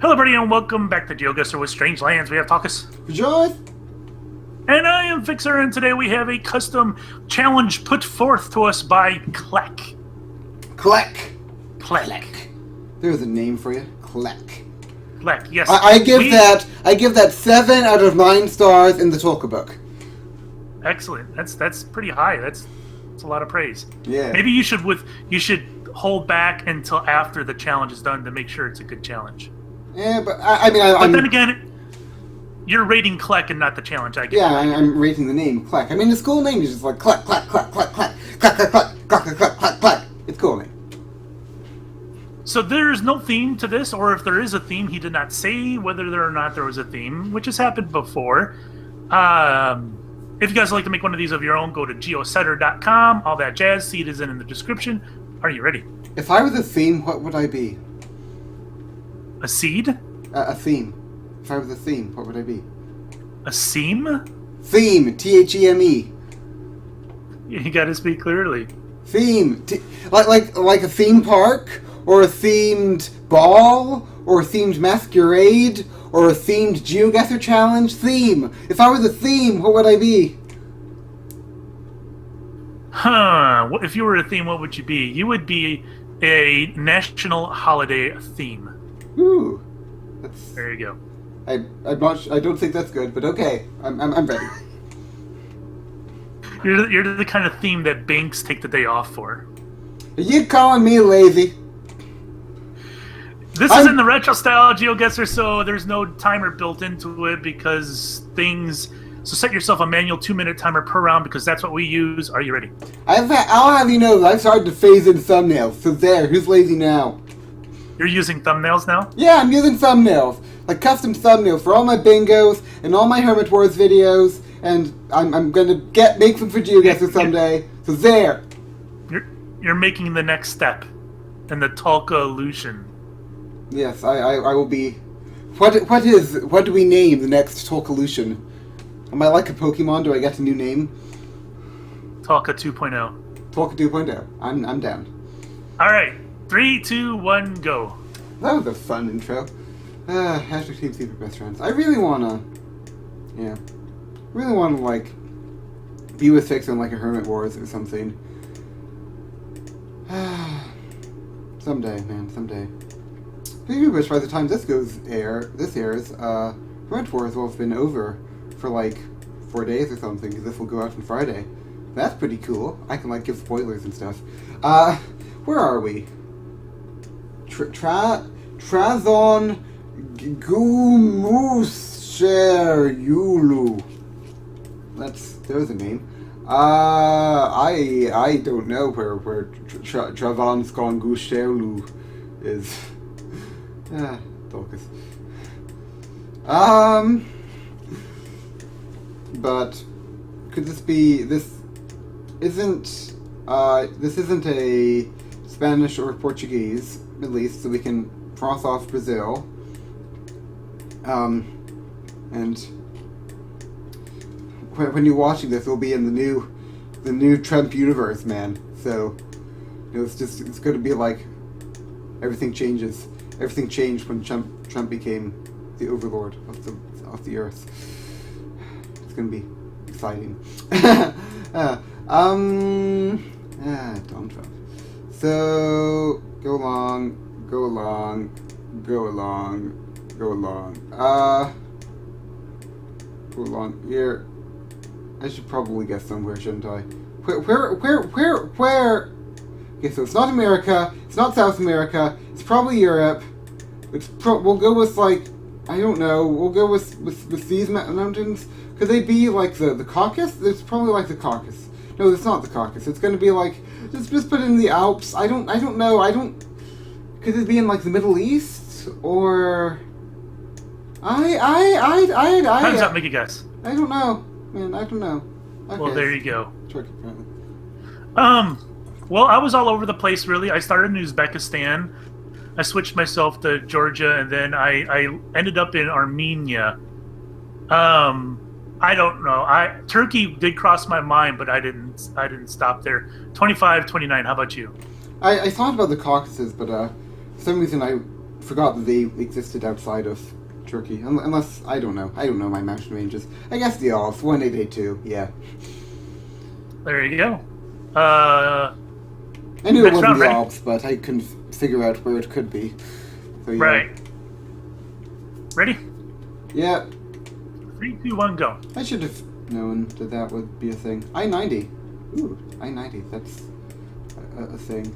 Hello, everybody, and welcome back to Geoguessr with Strange Lands. We have Talkus. Joy? And I am Fixer, and today we have a custom challenge put forth to us by Kleck. Kleck. Kleck. There's a name for you. Kleck. Kleck, yes. I give that 7 out of 9 stars in the Talker book. Excellent. That's pretty high. That's a lot of praise. Yeah. Maybe you should hold back until after the challenge is done to make sure it's a good challenge. Yeah, but But then again, you're rating Kleck and not the challenge. I get. Yeah, I'm rating the name Kleck. I mean, the school name is just like Kleck, Kleck, Kleck, Kleck, Kleck, Kleck, Kleck, Kleck, Kleck, Kleck, Kleck, Kleck. It's a cool name. So there's no theme to this, or if there is a theme, he did not say whether there or not there was a theme, which has happened before. If you guys would like to make one of these of your own, go to geoguessr.com. All that jazz. Seed is in the description. Are you ready? If I were the theme, what would I be? A seed? A theme. If I were the theme, what would I be? A seam? Theme. Theme. You gotta speak clearly. Theme. Like a theme park, or a themed ball, or a themed masquerade, or a themed Geoguessr challenge. Theme. If I were the theme, what would I be? Huh. If you were a theme, what would you be? You would be a national holiday theme. Ooh. There you go. I don't think that's good, but okay. I'm ready. You're the kind of theme that banks take the day off for. Are you calling me lazy? This is in the retro style Geoguessr, so there's no timer built into it because things. So set yourself a manual 2-minute timer per round because that's what we use. Are you ready? I'll have you know that I've started to phase in thumbnails. So there, who's lazy now? You're using thumbnails now? Yeah, I'm using thumbnails. Like custom thumbnails for all my bingos and all my Hermit Wars videos, and I'm gonna make them for Geoguessr someday. So there. You're making the next step in the Talka-lution. Yes, I will be. What do we name the next Talkalution? Am I like a Pokemon? Do I get a new name? Talka 2.0. Talka 2.0. I'm down. Alright. 3, 2, 1, go. That was a fun intro. Hashtag Team Secret Best Friends. I really wanna like be with Fix on like a Hermit Wars or something. Someday, man, someday. Speaking of which, by the time this airs, Hermit Wars will have been over for like 4 days or something, because this will go out on Friday. That's pretty cool. I can like give spoilers and stuff. Where are we? Trazon Gumusher Yulu. There's a name. I don't know where Travon Skongusherlu is. Focus. But could this be this isn't a Spanish or Portuguese, at least, so we can cross off Brazil. And when you're watching this, we'll be in the new Trump universe, man. So it's going to be like everything changes. Everything changed when Trump became the overlord of the earth. It's going to be exciting. Donald Trump. So go along. Go along here. I should probably guess somewhere, shouldn't I? Where? Okay, so it's not America. It's not South America. It's probably Europe. We'll go with like, I don't know. We'll go with these mountains. Could they be like the Caucasus? It's probably like the Caucasus. No, it's not the Caucasus. It's going to be like just put it in the Alps. I don't know. Could it be in like the Middle East or? Time's up. Make a guess. I don't know, man. I don't know. Okay. Well, there you go. Turkey, apparently. Well, I was all over the place, really. I started in Uzbekistan. I switched myself to Georgia, and then I ended up in Armenia. I don't know. Turkey did cross my mind, but I didn't stop there. 25, 29. How about you? I thought about the Caucasus, but for some reason forgot that they existed outside of Turkey. Unless, I don't know. I don't know my mountain ranges. I guess the Alps, 1882, yeah. There you go. I knew it Next wasn't round, the ready? Alps, but I couldn't figure out where it could be. So, yeah. Right. Ready? Yeah. 3, 2, 1, go. I should have known that that would be a thing. I-90. Ooh, I-90. That's a thing.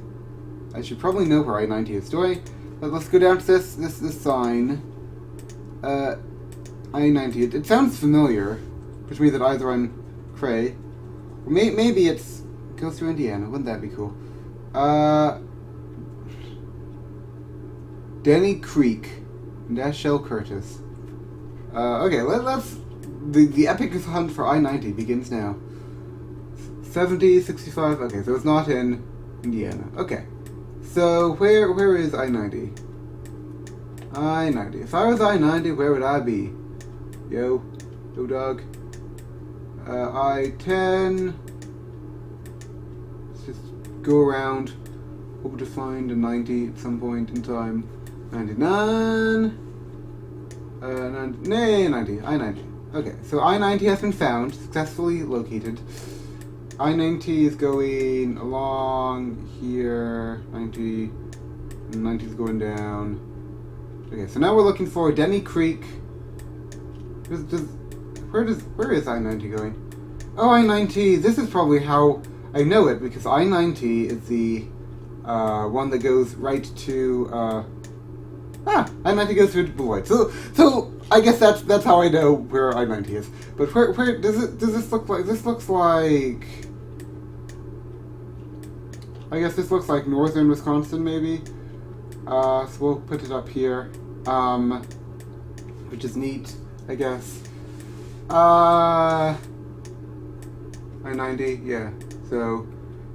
I should probably know where I-90 is. Do I? Let's go down to this sign. I-90. It sounds familiar, which means that either I'm cray, or maybe it's goes through Indiana. Wouldn't that be cool? Denny Creek, Shell Curtis. Okay, let's. The epic hunt for I-90 begins now. 70, 65. Okay, so it's not in Indiana. Okay, so where is I-90? I-90. If I was I-90, where would I be? Yo dog. I-10. Let's just go around. Hope to find a 90 at some point in time. 99. 90. I-90. Okay, so I-90 has been found, successfully located. I-90 is going along here. 90. And 90 is going down. Okay, so now we're looking for Denny Creek. Where is I-90 going? Oh, I-90. This is probably how I know it, because I-90 is the one that goes right to I-90 goes through to Beloit. So I guess that's how I know where I-90 is. But where does this look like? This looks like, I guess this looks like northern Wisconsin, maybe. So we'll put it up here, which is neat, I guess. I-90, yeah. So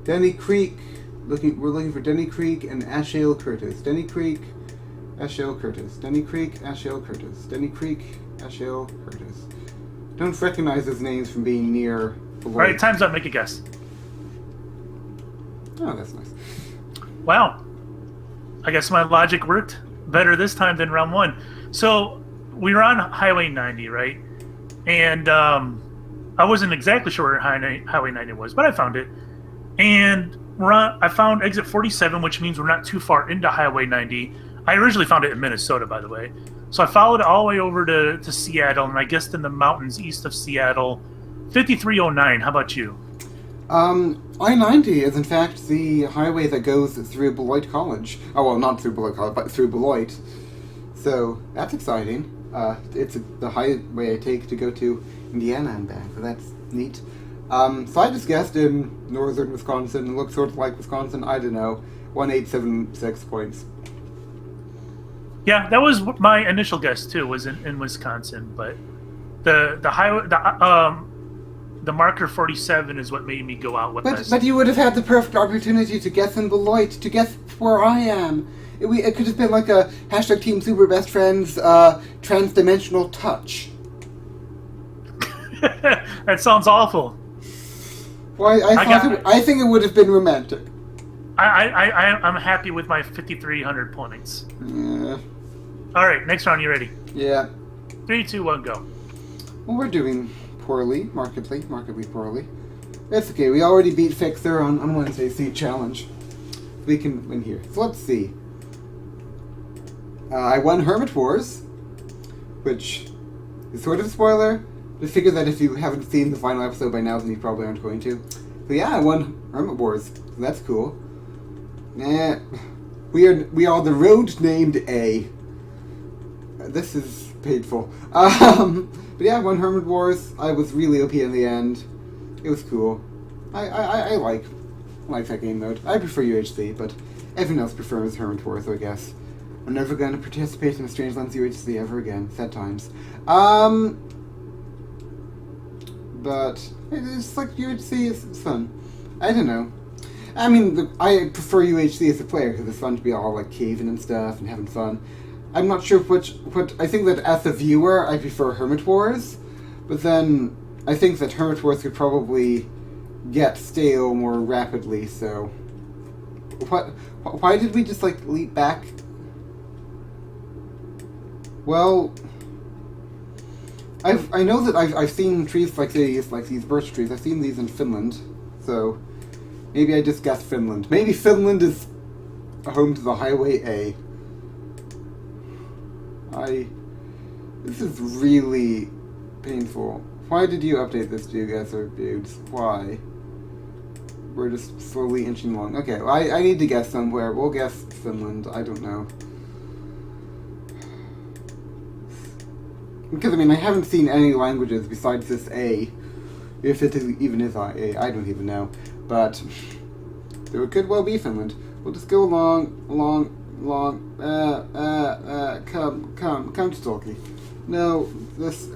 Denny Creek. We're looking for Denny Creek and Ashale Curtis. Denny Creek. Ashale Curtis. Denny Creek, Ashale Curtis. Denny Creek, Ashale Curtis. Don't recognize those names from being near Beloit. Alright, time's up. Make a guess. Oh, that's nice. Wow. I guess my logic worked better this time than round 1. So, we were on Highway 90, right? And I wasn't exactly sure where Highway 90 was, but I found it. And I found exit 47, which means we're not too far into Highway 90. I originally found it in Minnesota, by the way. So I followed it all the way over to Seattle, and I guessed in the mountains east of Seattle. 5309, how about you? I-90 is in fact the highway that goes through Beloit College. Oh, well, not through Beloit College, but through Beloit. So, that's exciting. It's the highway I take to go to Indiana and back, so that's neat. So I just guessed in northern Wisconsin. It looks sort of like Wisconsin, I don't know, 1876 points. Yeah, that was my initial guess too. Was in Wisconsin, but the highway the marker 47 is what made me go out with this. But you would have had the perfect opportunity to guess in Beloit, to guess where I am. It could have been like a hashtag Team Super Best Friends transdimensional touch. That sounds awful. Well, I think it would have been romantic. I'm happy with my 5,300 points. Yeah. All right, next round. You ready? Yeah. 3, 2, 1, go. Well, we're doing poorly, markedly poorly. That's okay. We already beat Fixer on Wednesday's Seed Challenge. We can win here. So let's see. I won Hermit Wars, which is sort of a spoiler. Just figure that if you haven't seen the final episode by now, then you probably aren't going to. So yeah, I won Hermit Wars. So that's cool. We are the road named A. This is painful. But yeah, I won Hermit Wars. I was really OP in the end. It was cool. I like that game mode. I prefer UHC, but everyone else prefers Hermit Wars, so I guess. I'm never going to participate in a Strangelands UHC ever again. Sad times. But it's like UHC is fun. I don't know. I mean, I prefer UHC as a player because it's fun to be all like caving and stuff and having fun. I'm not sure what I think that as a viewer I prefer Hermit Wars, but then I think that Hermit Wars could probably get stale more rapidly. So, why did we just like leap back? Well, I know that I've seen trees like these birch trees. I've seen these in Finland, so maybe I just guessed Finland. Maybe Finland is home to the Highway A. This is really painful. Why did you update this, Geoguessr dudes? Why? We're just slowly inching along. Okay, well, I need to guess somewhere. We'll guess Finland. I don't know. Because, I mean, I haven't seen any languages besides this A. If it even is A, I don't even know. But there could well be Finland. We'll just go along, come to Turkey. No, this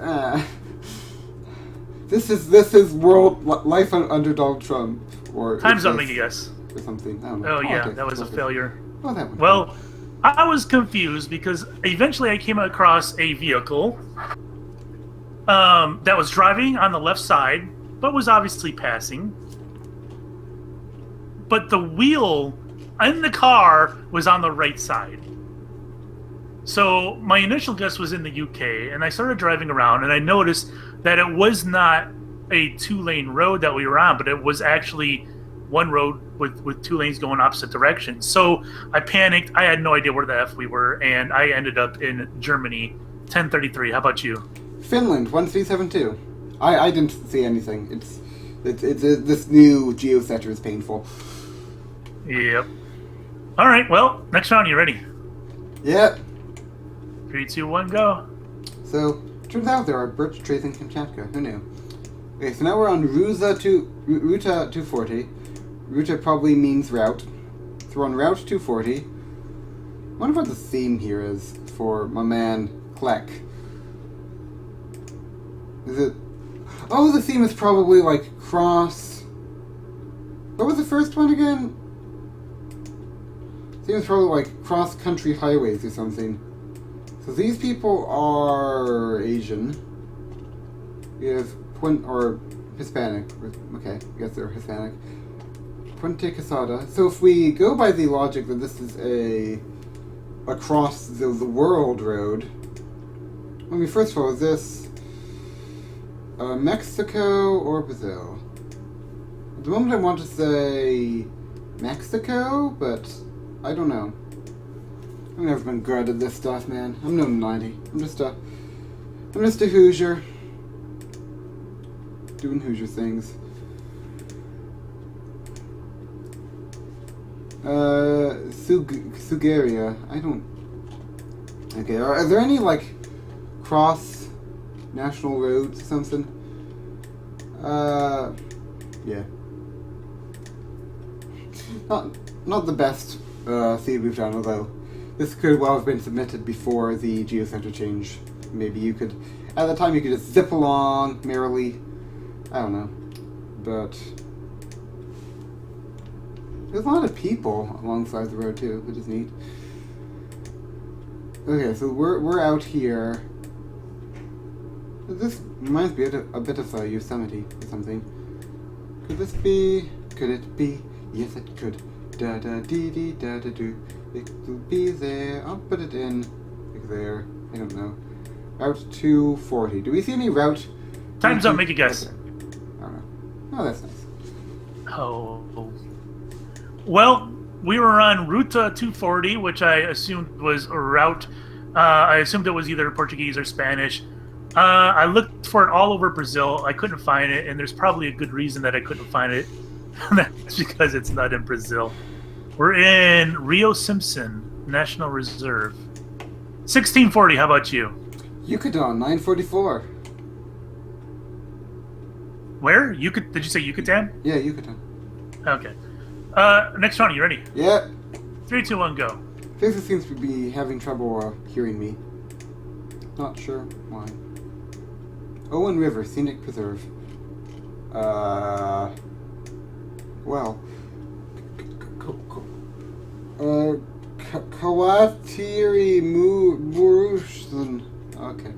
is world life under Donald Trump, or Time's up, make a guess. or something. I don't know. Oh yeah, Politics, that was a failure. Well, that one. Well, I was confused because eventually I came across a vehicle that was driving on the left side, but was obviously passing. But the wheel in the car was on the right side. So my initial guess was in the UK, and I started driving around, and I noticed that it was not a 2-lane road that we were on, but it was actually one road with 2 lanes going opposite directions. So I panicked. I had no idea where the F we were, and I ended up in Germany, 1033. How about you? Finland 1372. I didn't see anything. It's this new Geoguessr is painful. Yep. All right. Well, next round. You ready? Yep. 3, 2, 1, go. So turns out there are birch trees in Kamchatka. Who knew? Okay, so now we're on Ruta 240. Ruta probably means route. So we're on Route 240. I wonder what the theme here is for my man Kleck. Is it... Oh, the theme is probably like cross... What was the first one again? The theme is probably like cross-country highways or something. So these people are Asian. We have or Hispanic. Okay, I guess they're Hispanic. Puente Casada. So if we go by the logic that this is across the world road, I mean, first of all, is this Mexico or Brazil? At the moment I want to say Mexico, but I don't know. I've never been good at this stuff, man. I'm no 90. I'm just a Hoosier. Doing Hoosier things. Sugeria. I don't... Okay, are there any, like, cross national roads or something? Yeah. Not the best seed we've done, although this could well have been submitted before the Geoguessr change. Maybe you could... At the time, you could just zip along merrily. I don't know. But... There's a lot of people alongside the road, too, which is neat. Okay, so we're out here. This reminds me a bit of Yosemite or something. Could this be... Could it be? Yes, it could. Da-da-dee-dee-da-da-doo. It will be there. I'll put it in. Like there. I don't know. Route 240. Do we see any route... Time's up. Make a guess. Okay. I don't know. Oh, that's nice. Oh. Well, we were on Ruta 240, which I assumed was a route. I assumed it was either Portuguese or Spanish. I looked for it all over Brazil. I couldn't find it, and there's probably a good reason that I couldn't find it. That's because it's not in Brazil. We're in Rio Simpson National Reserve. 1640, how about you? Yucatan, 944. Where? Did you say Yucatan? Yeah, Yucatan. Okay. Next round, you ready? Yeah. 3, 2, 1, go. Faces seems to be having trouble hearing me. Not sure why. Owen River, Scenic Preserve. Well. Kawatiri Murushan. Okay.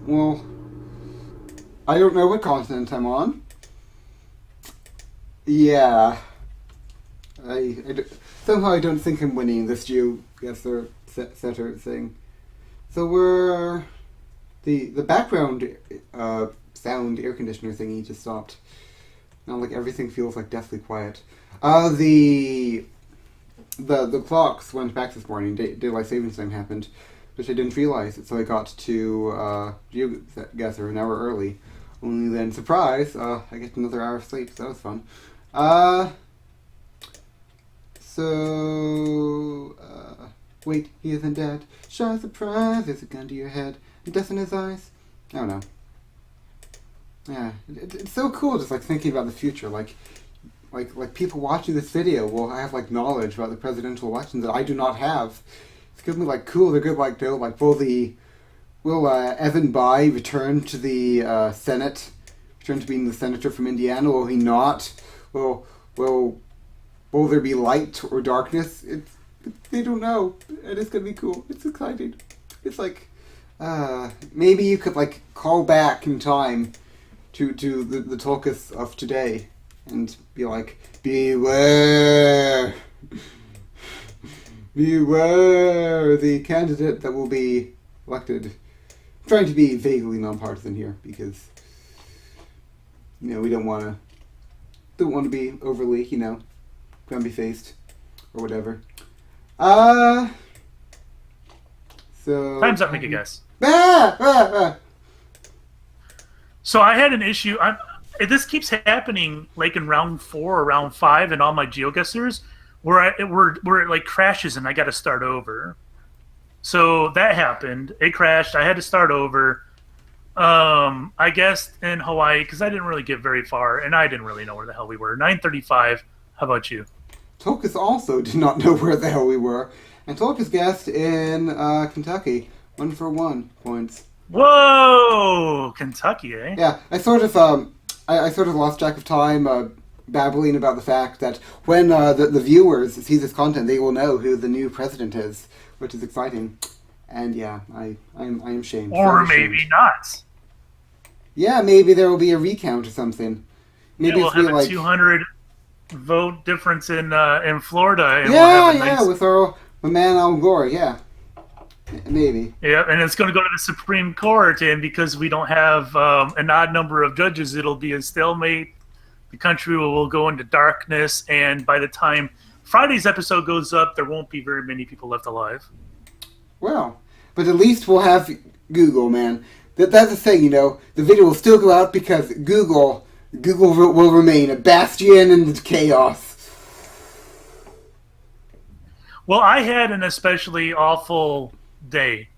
Well, I don't know what continent I'm on. Yeah. Somehow I don't think I'm winning this Geoguessr setter thing. So we're... The background sound air conditioner thingy just stopped. Now like everything feels like deathly quiet. The clocks went back this morning. Daylight savings time happened, which I didn't realize. So I got to Geoguessr an hour early. Only then, surprise, I get another hour of sleep. So that was fun. Wait, he isn't dead. Sure, surprise, there's a gun to your head. And death in his eyes. I don't know. Yeah, it's so cool just like thinking about the future. Like people watching this video will have like knowledge about the presidential election that I do not have. It's gonna be like cool. They're good. Like they'll like will Evan Bayh return to the Senate? Return to being the senator from Indiana? Will he not? Will there be light or darkness? They don't know, and it's gonna be cool. It's exciting. It's like maybe you could like call back in time to the Tulkas of today and be like, beware, beware the candidate that will be elected. I'm trying to be vaguely nonpartisan here because we don't want to be overly grumpy faced or whatever. So Time's up. Make a guess. Ah! So I had an issue. This keeps happening like in round 4 or round 5 in all my GeoGuessrs where it like crashes and I got to start over. So that happened. It crashed. I had to start over. I guessed in Hawaii because I didn't really get very far and I didn't really know where the hell we were. 9:35. How about you? Tulkas also did not know where the hell we were, and Tulkas guessed in Kentucky. 1 for 1 points. Whoa, Kentucky, eh? Yeah, I sort of lost track of time babbling about the fact that when the viewers see this content, they will know who the new president is, which is exciting. And yeah, I am ashamed. Or maybe not. Yeah, maybe there will be a recount or something. Maybe we'll have a 200 vote difference in Florida. And we'll have with my man Al Gore. Yeah. Maybe. Yeah, and it's going to go to the Supreme Court, and because we don't have an odd number of judges, it'll be a stalemate. The country will go into darkness, and by the time Friday's episode goes up, there won't be very many people left alive. Well, but at least we'll have Google, man. That's the thing, the video will still go out because Google will remain a bastion in the chaos. Well, I had an especially awful day.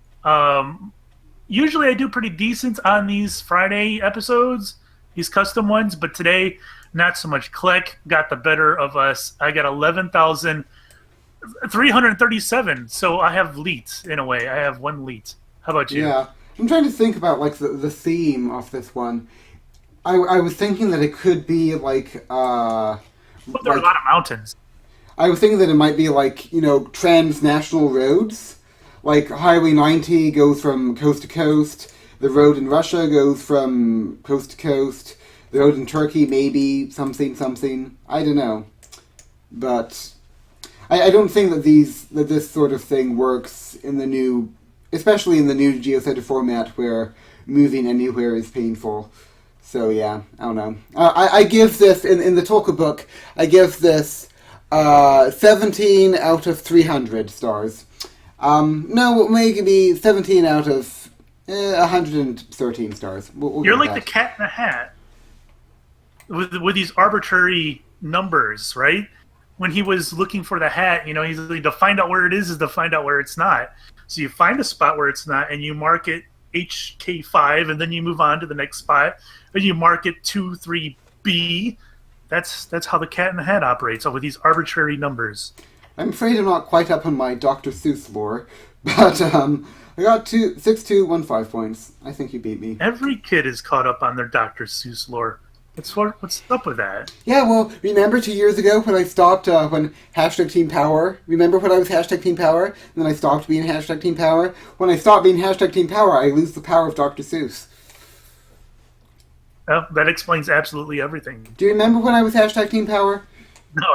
Usually I do pretty decent on these Friday episodes, these custom ones, but today not so much. Click got the better of us. I got 11,337, so I have leet in a way. I have 1 leet. How about you? Yeah, I'm trying to think about like the theme of this one. I was thinking that it could be like but there are a lot of mountains. I was thinking that it might be like transnational roads. Like Highway 90 goes from coast to coast. The road in Russia goes from coast to coast. The road in Turkey maybe something. I don't know, but I don't think that this sort of thing works in the new, especially in the new GeoCenter format where moving anywhere is painful. So yeah, I don't know. I give this in the Tolkien book. I give this 17 out of 300 stars. No, maybe 17 out of 113 stars. We'll You're like the Cat in the Hat with these arbitrary numbers, right? When he was looking for the hat, he's like, to find out where it is to find out where it's not. So you find a spot where it's not, and you mark it HK5, and then you move on to the next spot, and you mark it 2-3B. That's how the Cat in the Hat operates, with these arbitrary numbers. I'm afraid I'm not quite up on my Dr. Seuss lore, but I got 6,215 points. I think you beat me. Every kid is caught up on their Dr. Seuss lore. What's up with that? Yeah, well, remember 2 years ago when I stopped, when hashtag Team Power? Remember when I was hashtag Team Power? And then I stopped being hashtag Team Power? When I stopped being hashtag Team Power, I lose the power of Dr. Seuss. Well, that explains absolutely everything. Do you remember when I was hashtag Team Power? No,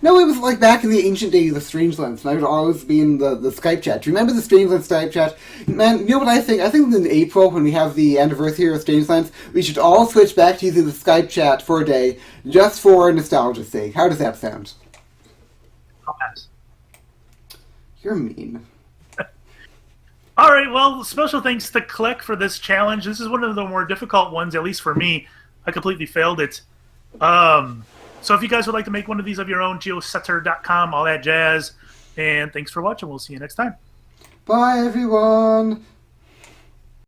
No, it was like back in the ancient days of Strangelands, and I would always be in the Skype chat. Do you remember the Strangelands Skype chat? Man, you know what I think? I think in April, when we have the anniversary of Strangelands, we should all switch back to using the Skype chat for a day, just for nostalgia's sake. How does that sound? I'll pass. You're mean. All right, well, special thanks to Click for this challenge. This is one of the more difficult ones, at least for me. I completely failed it. So if you guys would like to make one of these of your own, geoguessr.com, all that jazz. And thanks for watching. We'll see you next time. Bye, everyone.